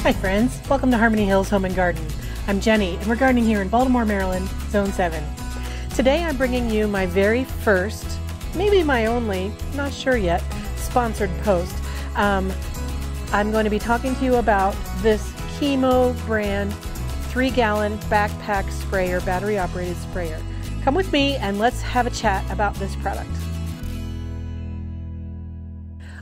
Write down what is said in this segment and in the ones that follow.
Hi friends, welcome to Harmony Hills Home and Garden. I'm Jenny and we're gardening here in Baltimore, Maryland, Zone 7. Today I'm bringing you my very first, maybe my only, not sure yet, sponsored post. I'm going to be talking to you about this KIMO brand 3-gallon backpack sprayer, battery operated sprayer. Come with me and let's have a chat about this product.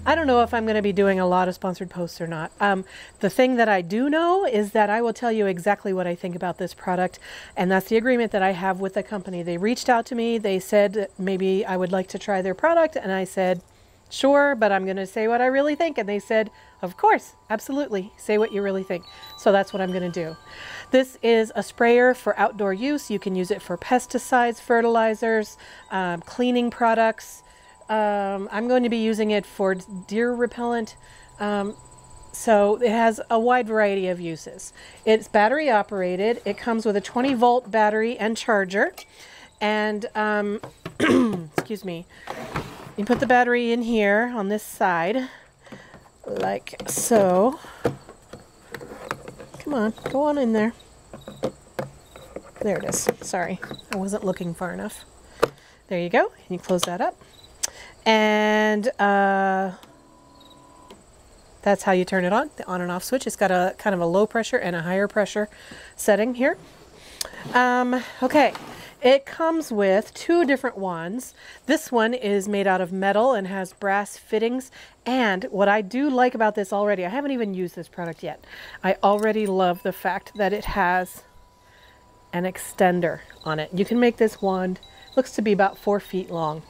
I don't know if I'm going to be doing a lot of sponsored posts or not. The thing that I do know is that I will tell you exactly what I think about this product, and that's the agreement that I have with the company. They reached out to me, they said maybe I would like to try their product, and I said, sure, but I'm going to say what I really think. And they said, of course, absolutely, say what you really think. So that's what I'm going to do. This is a sprayer for outdoor use. You can use it for pesticides, fertilizers, cleaning products. I'm going to be using it for deer repellent, so it has a wide variety of uses. It's battery operated. It comes with a 20-volt battery and charger, and excuse me, you put the battery in here on this side like so. Come on, go on in there. There it is. Sorry, I wasn't looking far enough. There you go. And you close that up. And that's how you turn it on, the on and off switch. It's got a kind of a low pressure and a higher pressure setting here. Okay, it comes with 2 different wands. This one is made out of metal and has brass fittings. And what I do like about this already, I haven't even used this product yet. I already love the fact that it has an extender on it. You can make this wand, looks to be about 4 feet long.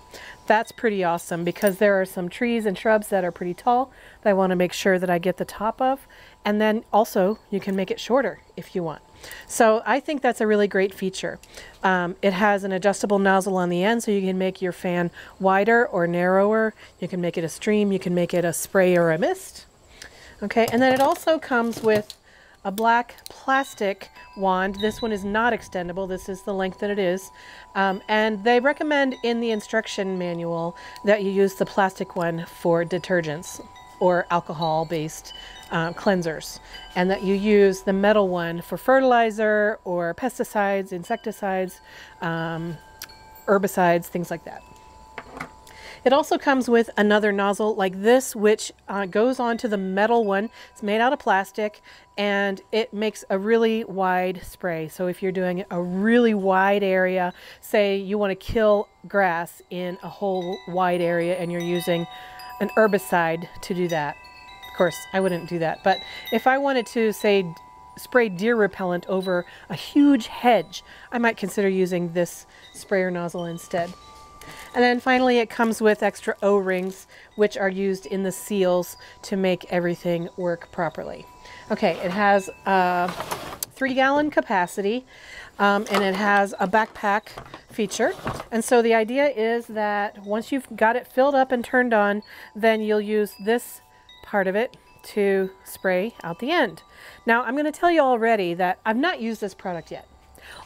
That's pretty awesome because there are some trees and shrubs that are pretty tall that I want to make sure that I get the top of. And then also you can make it shorter if you want. So I think that's a really great feature. It has an adjustable nozzle on the end, so you can make your fan wider or narrower. You can make it a stream, you can make it a spray or a mist. Okay, and then it also comes with a black plastic wand. This one is not extendable. This is the length that it is. And they recommend in the instruction manual that you use the plastic one for detergents or alcohol-based cleansers, and that you use the metal one for fertilizer or pesticides, insecticides, herbicides, things like that. It also comes with another nozzle like this, which goes onto the metal one. It's made out of plastic, and it makes a really wide spray. So if you're doing a really wide area, say you want to kill grass in a whole wide area and you're using an herbicide to do that. Of course, I wouldn't do that. But if I wanted to, say, spray deer repellent over a huge hedge, I might consider using this sprayer nozzle instead. And then finally it comes with extra O-rings, which are used in the seals to make everything work properly. Okay, it has a 3-gallon capacity, and it has a backpack feature. And so the idea is that once you've got it filled up and turned on, then you'll use this part of it to spray out the end. Now I'm going to tell you already that I've not used this product yet.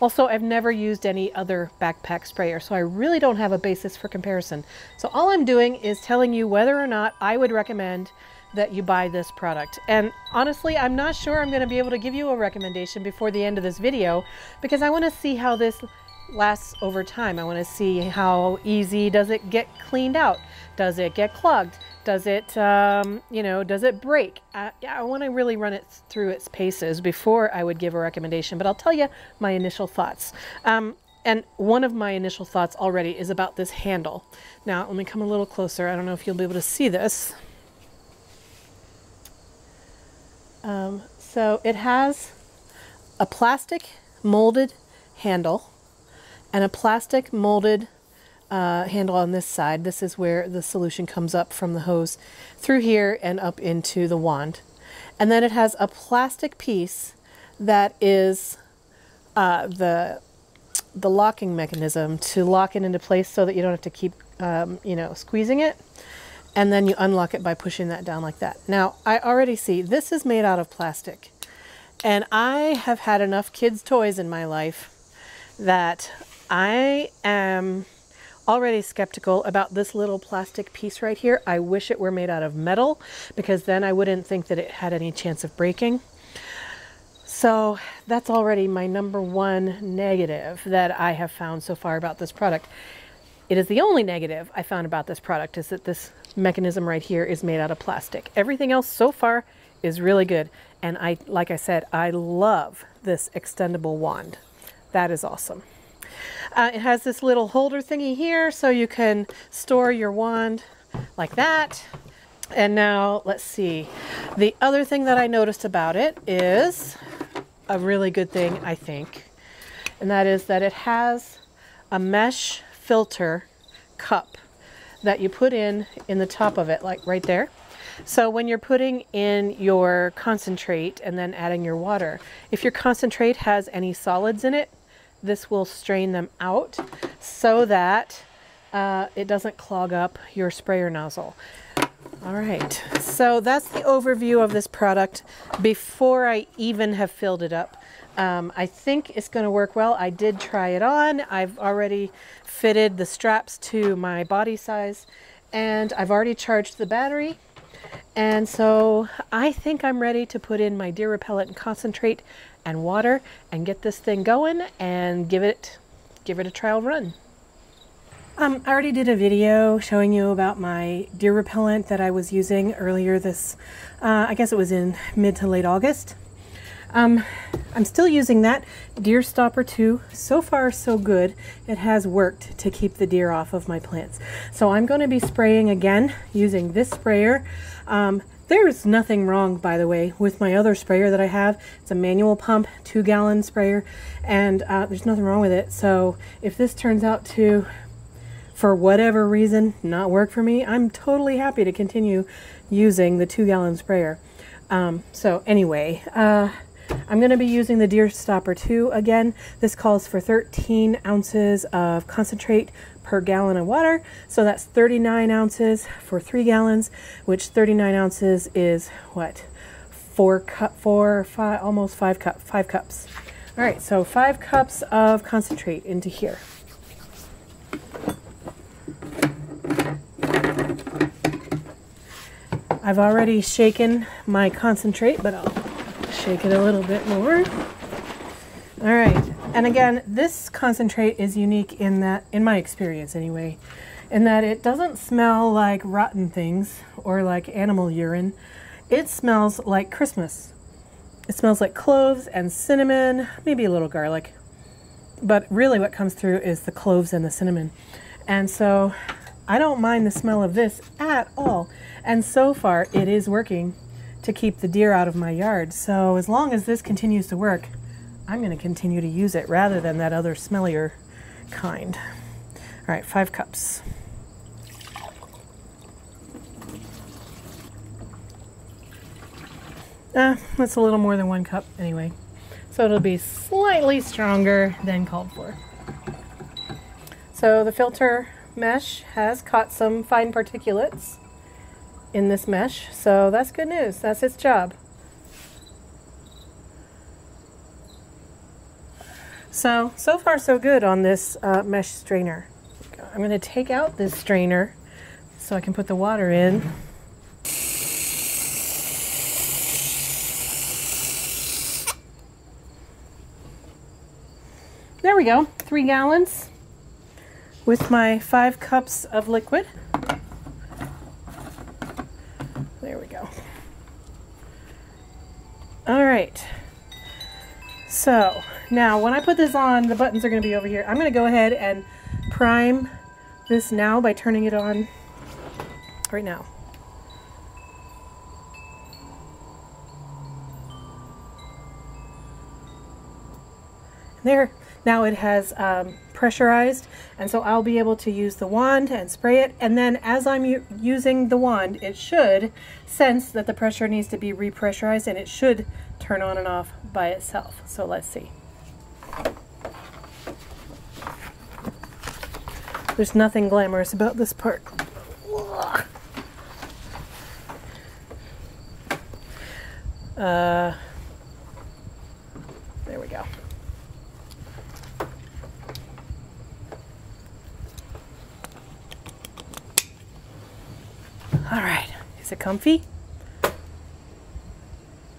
Also, I've never used any other backpack sprayer, so I really don't have a basis for comparison. So all I'm doing is telling you whether or not I would recommend that you buy this product. And honestly, I'm not sure I'm going to be able to give you a recommendation before the end of this video, because I want to see how this lasts over time. I want to see how easy does it get cleaned out. Does it get clogged? Does it, you know, does it break? I want to really run it through its paces before I would give a recommendation, but I'll tell you my initial thoughts. And one of my initial thoughts already is about this handle. Now, let me come a little closer. I don't know if you'll be able to see this. So it has a plastic molded handle and a plastic molded handle on this side. This is where the solution comes up from the hose through here and up into the wand. And then it has a plastic piece that is the locking mechanism to lock it into place so that you don't have to keep you know, squeezing it. And then you unlock it by pushing that down like that. Now, I already see this is made out of plastic. And I have had enough kids' toys in my life that I am already skeptical about this little plastic piece right here. I wish it were made out of metal, because then I wouldn't think that it had any chance of breaking. So that's already my number one negative that I have found so far about this product. It is the only negative I found about this product, is that this mechanism right here is made out of plastic. Everything else so far is really good. And like I said, I love this extendable wand. That is awesome. It has this little holder thingy here so you can store your wand like that. And now let's see. The other thing that I noticed about it is a really good thing, I think. And that is that it has a mesh filter cup that you put in the top of it, like right there. So when you're putting in your concentrate and then adding your water, if your concentrate has any solids in it, this will strain them out so that it doesn't clog up your sprayer nozzle. All right, so that's the overview of this product before I even have filled it up. I think it's going to work well. I did try it on. I've already fitted the straps to my body size, and I've already charged the battery. And so I think I'm ready to put in my deer repellent and concentrate and water and get this thing going and give it a trial run. I already did a video showing you about my deer repellent that I was using earlier this, I guess it was in mid to late August. I'm still using that Deer Stopper 2. So far, so good. It has worked to keep the deer off of my plants. So I'm going to be spraying again using this sprayer. There's nothing wrong, by the way, with my other sprayer that I have. It's a manual pump, 2-gallon sprayer, and there's nothing wrong with it. So if this turns out to, for whatever reason, not work for me, I'm totally happy to continue using the 2-gallon sprayer. So anyway, I'm going to be using the Deer Stopper 2 again. This calls for 13 ounces of concentrate per gallon of water. So that's 39 ounces for 3 gallons, which 39 ounces is what? 5 almost 5 cups. All right, so 5 cups of concentrate into here. I've already shaken my concentrate, but I'll shake it a little bit more. All right, and again, this concentrate is unique in that, in my experience anyway, in that it doesn't smell like rotten things or like animal urine. It smells like Christmas. It smells like cloves and cinnamon, maybe a little garlic, but really what comes through is the cloves and the cinnamon. And so I don't mind the smell of this at all. And so far it is working to keep the deer out of my yard. So as long as this continues to work, I'm going to continue to use it rather than that other smellier kind. All right, 5 cups. That's a little more than 1 cup anyway. So it'll be slightly stronger than called for. So the filter mesh has caught some fine particulates in this mesh, so that's good news. That's its job. So far so good on this mesh strainer. I'm going to take out this strainer so I can put the water in. There we go, 3 gallons with my 5 cups of liquid. There we go. All right. So now when I put this on, the buttons are going to be over here. I'm going to go ahead and prime this now by turning it on right now. There. Now it has pressurized, and so I'll be able to use the wand and spray it, and then as I'm using the wand, it should sense that the pressure needs to be repressurized, and it should turn on and off by itself. So let's see. There's nothing glamorous about this part. There we go. All right, is it comfy?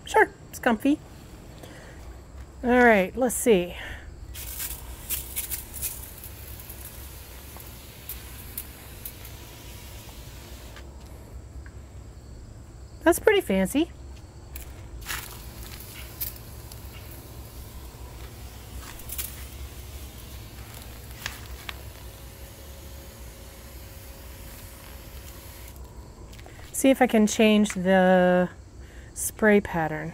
Sure, it's comfy. All right, let's see. That's pretty fancy. See if I can change the spray pattern.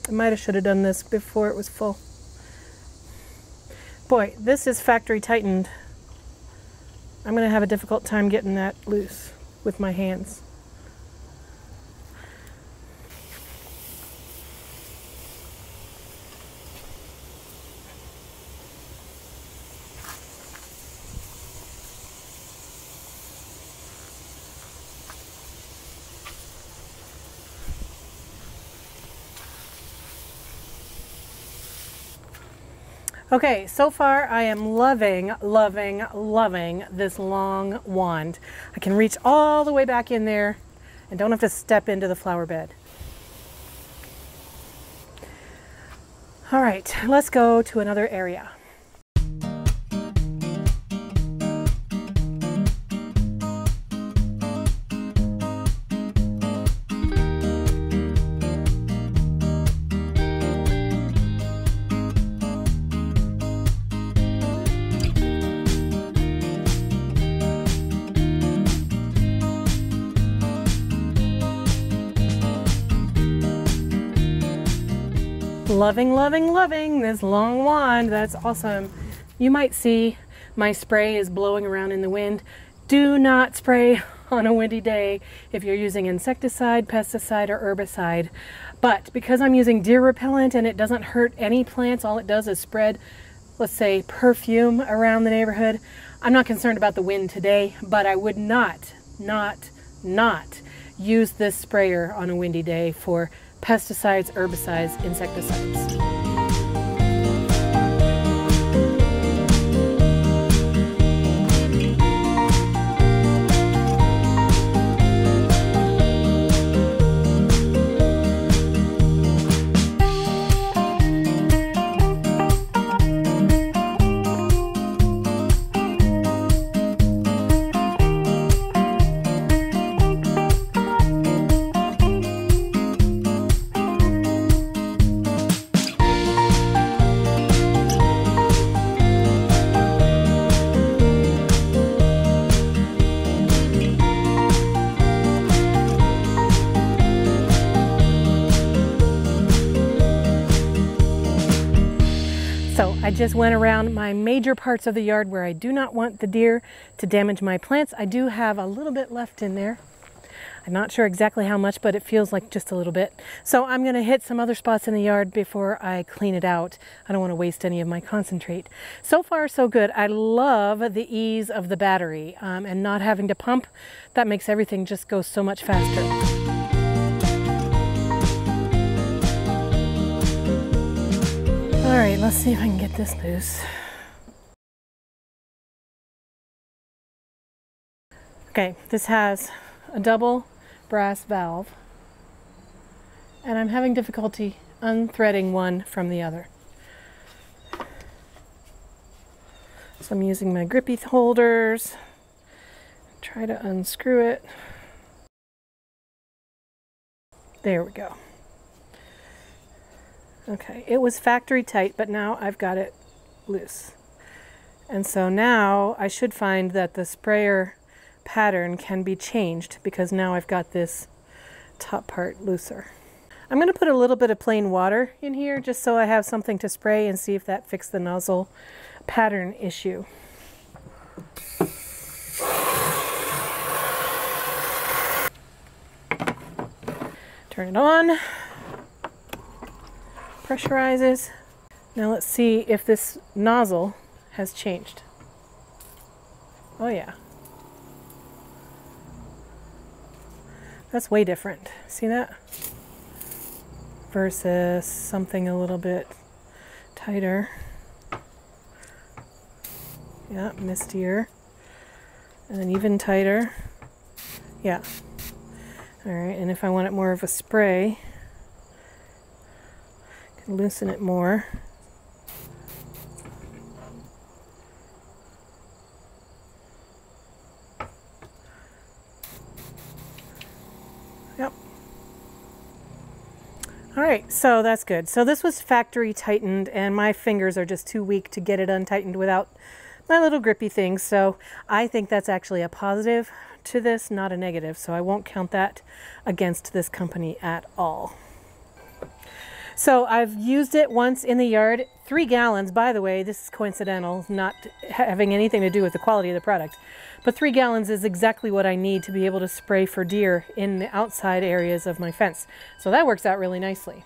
I might have should have done this before it was full. Boy, this is factory tightened. I'm going to have a difficult time getting that loose with my hands. Okay, so far I am loving, loving, loving this long wand. I can reach all the way back in there and don't have to step into the flower bed. All right, let's go to another area. Loving, loving, loving this long wand. That's awesome. You might see my spray is blowing around in the wind. Do not spray on a windy day if you're using insecticide, pesticide, or herbicide. But because I'm using deer repellent and it doesn't hurt any plants, all it does is spread, let's say, perfume around the neighborhood. I'm not concerned about the wind today, but I would not use this sprayer on a windy day for pesticides, herbicides, insecticides. So I just went around my major parts of the yard where I do not want the deer to damage my plants. I do have a little bit left in there. I'm not sure exactly how much, but it feels like just a little bit. So I'm going to hit some other spots in the yard before I clean it out. I don't want to waste any of my concentrate. So far, so good. I love the ease of the battery and not having to pump. That makes everything just go so much faster. All right, let's see if I can get this loose. Okay, this has a double brass valve, and I'm having difficulty unthreading one from the other. So I'm using my grippy holders, try to unscrew it. There we go. Okay, it was factory tight, but now I've got it loose. And so now I should find that the sprayer pattern can be changed because now I've got this top part looser. I'm going to put a little bit of plain water in here just so I have something to spray and see if that fixed the nozzle pattern issue. Turn it on. Pressurizes. Now let's see if this nozzle has changed. Oh yeah. That's way different. See that? Versus something a little bit tighter. Yeah, mistier. And then even tighter. Yeah. All right, and if I want it more of a spray, I can loosen it more. Yep. All right, so that's good. So this was factory tightened, and my fingers are just too weak to get it untightened without my little grippy things. So I think that's actually a positive to this, not a negative. So I won't count that against this company at all. So I've used it once in the yard, 3 gallons. By the way, this is coincidental, not having anything to do with the quality of the product. But 3 gallons is exactly what I need to be able to spray for deer in the outside areas of my fence. So that works out really nicely.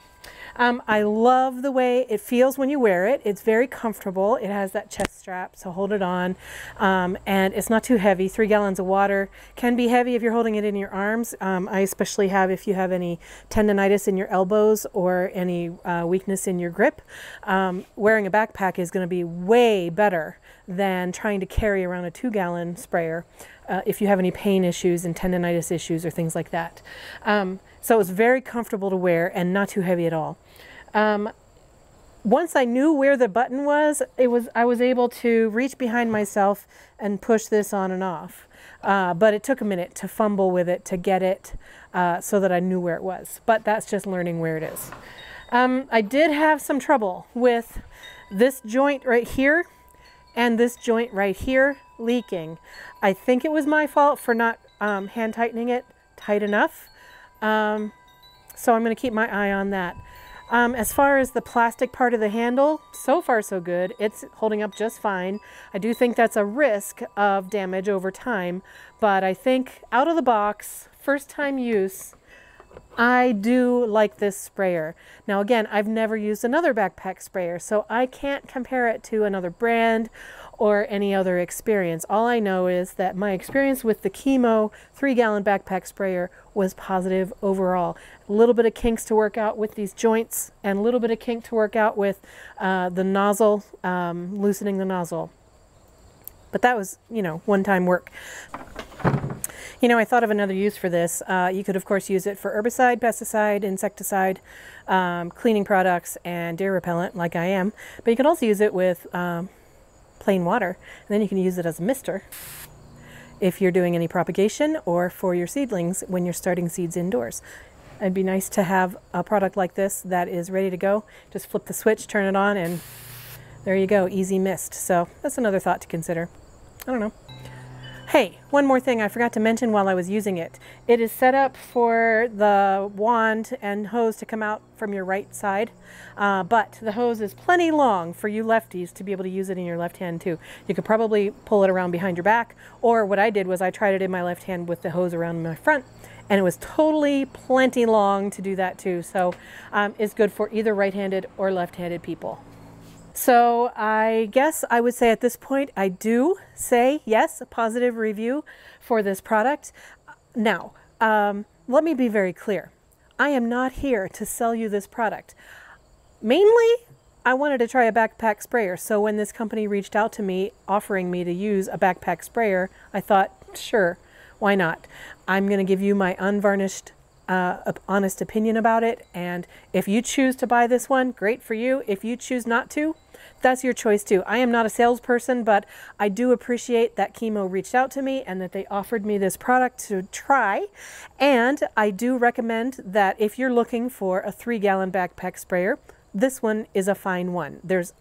I love the way it feels when you wear it. It's very comfortable. It has that chest strap, so hold it on. And it's not too heavy. 3 gallons of water can be heavy if you're holding it in your arms. I especially have if you have any tendonitis in your elbows or any weakness in your grip. Wearing a backpack is going to be way better than trying to carry around a 2-gallon sprayer if you have any pain issues and tendonitis issues or things like that. So it's very comfortable to wear and not too heavy at all. Once I knew where the button was, I was able to reach behind myself and push this on and off. But it took a minute to fumble with it to get it so that I knew where it was. But that's just learning where it is. I did have some trouble with this joint right here and this joint right here leaking. I think it was my fault for not hand tightening it tight enough. So I'm going to keep my eye on that. As far as the plastic part of the handle, so far so good. It's holding up just fine. I do think that's a risk of damage over time, but I think out of the box, first time use, I do like this sprayer. Now again, I've never used another backpack sprayer, so I can't compare it to another brand or any other experience. All I know is that my experience with the KIMO 3-gallon backpack sprayer was positive overall. A little bit of kinks to work out with these joints and a little bit of kink to work out with the nozzle, loosening the nozzle. But that was, you know, one-time work. You know, I thought of another use for this. You could, of course, use it for herbicide, pesticide, insecticide, cleaning products, and deer repellent, like I am. But you can also use it with plain water, and then you can use it as a mister if you're doing any propagation or for your seedlings when you're starting seeds indoors. It'd be nice to have a product like this that is ready to go. Just flip the switch, turn it on, and there you go, easy mist. So that's another thought to consider. I don't know. Hey, one more thing I forgot to mention while I was using it. It is set up for the wand and hose to come out from your right side, but the hose is plenty long for you lefties to be able to use it in your left hand too. You could probably pull it around behind your back, or what I did was I tried it in my left hand with the hose around my front, and it was totally plenty long to do that too. So it's good for either right-handed or left-handed people. So I guess I would say at this point, I do say yes, a positive review for this product. Now, let me be very clear. I am not here to sell you this product. Mainly, I wanted to try a backpack sprayer. So when this company reached out to me offering me to use a backpack sprayer, I thought, sure, why not? I'm going to give you my unvarnished honest opinion about it. And if you choose to buy this one, great for you. If you choose not to, that's your choice too. I am not a salesperson, but I do appreciate that KIMO reached out to me and that they offered me this product to try. And I do recommend that if you're looking for a 3-gallon backpack sprayer, this one is a fine one. There's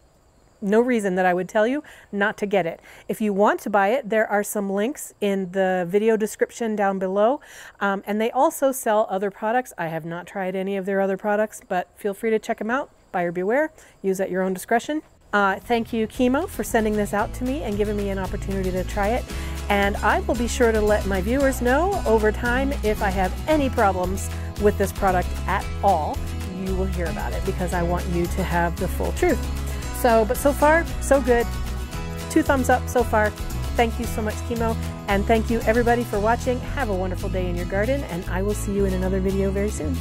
no reason that I would tell you not to get it. If you want to buy it, there are some links in the video description down below. And they also sell other products. I have not tried any of their other products, but feel free to check them out. Buyer beware. Use at your own discretion. Thank you, KIMO, for sending this out to me and giving me an opportunity to try it. And I will be sure to let my viewers know over time if I have any problems with this product at all. You will hear about it because I want you to have the full truth. But so far, so good. 2 thumbs up so far. Thank you so much, KIMO. And thank you everybody for watching. Have a wonderful day in your garden, and I will see you in another video very soon.